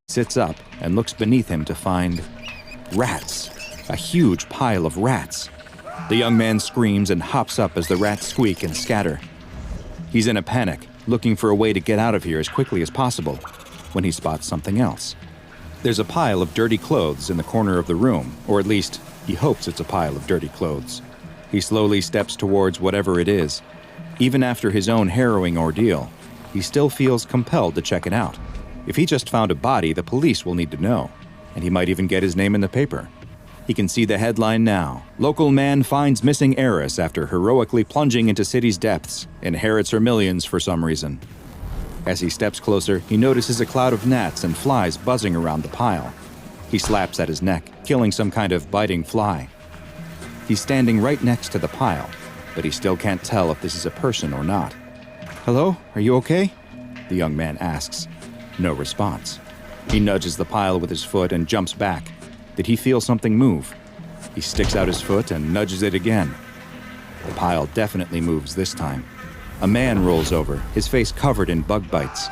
Sits up and looks beneath him to find rats. A huge pile of rats. The young man screams and hops up as the rats squeak and scatter. He's in a panic, looking for a way to get out of here as quickly as possible, when he spots something else. There's a pile of dirty clothes in the corner of the room, or at least, he hopes it's a pile of dirty clothes. He slowly steps towards whatever it is. Even after his own harrowing ordeal, he still feels compelled to check it out. If he just found a body, the police will need to know, and he might even get his name in the paper. He can see the headline now. Local man finds missing heiress after heroically plunging into city's depths, inherits her millions for some reason. As he steps closer, he notices a cloud of gnats and flies buzzing around the pile. He slaps at his neck, killing some kind of biting fly. He's standing right next to the pile, but he still can't tell if this is a person or not. "Hello? Are you okay?" the young man asks. No response. He nudges the pile with his foot and jumps back. Did he feel something move? He sticks out his foot and nudges it again. The pile definitely moves this time. A man rolls over, his face covered in bug bites.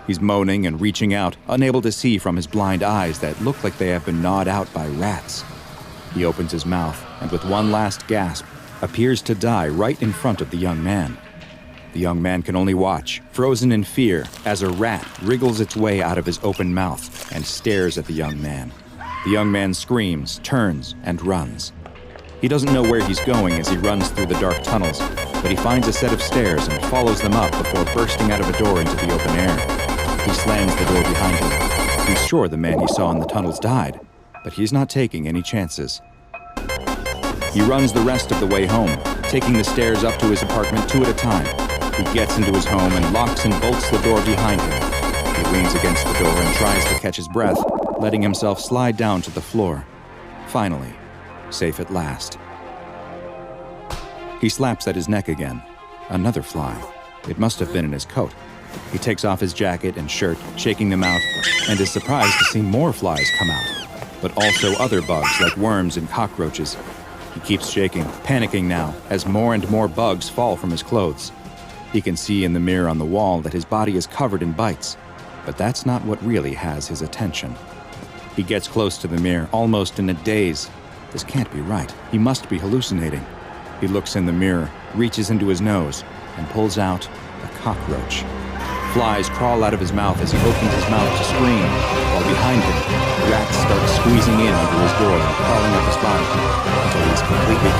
He's moaning and reaching out, unable to see from his blind eyes that look like they have been gnawed out by rats. He opens his mouth and with one last gasp, appears to die right in front of the young man. The young man can only watch, frozen in fear, as a rat wriggles its way out of his open mouth and stares at the young man. The young man screams, turns, and runs. He doesn't know where he's going as he runs through the dark tunnels, but he finds a set of stairs and follows them up before bursting out of a door into the open air. He slams the door behind him. He's sure the man he saw in the tunnels died, but he's not taking any chances. He runs the rest of the way home, taking the stairs up to his apartment 2 at a time. He gets into his home and locks and bolts the door behind him. He leans against the door and tries to catch his breath, letting himself slide down to the floor. Finally, safe at last. He slaps at his neck again. Another fly. It must have been in his coat. He takes off his jacket and shirt, shaking them out, and is surprised to see more flies come out, but also other bugs like worms and cockroaches. He keeps shaking, panicking now, as more and more bugs fall from his clothes. He can see in the mirror on the wall that his body is covered in bites, but that's not what really has his attention. He gets close to the mirror, almost in a daze. This can't be right. He must be hallucinating. He looks in the mirror, reaches into his nose, and pulls out a cockroach. Flies crawl out of his mouth as he opens his mouth to scream, while behind him, rats start squeezing in under his door and crawling up his body until he's completely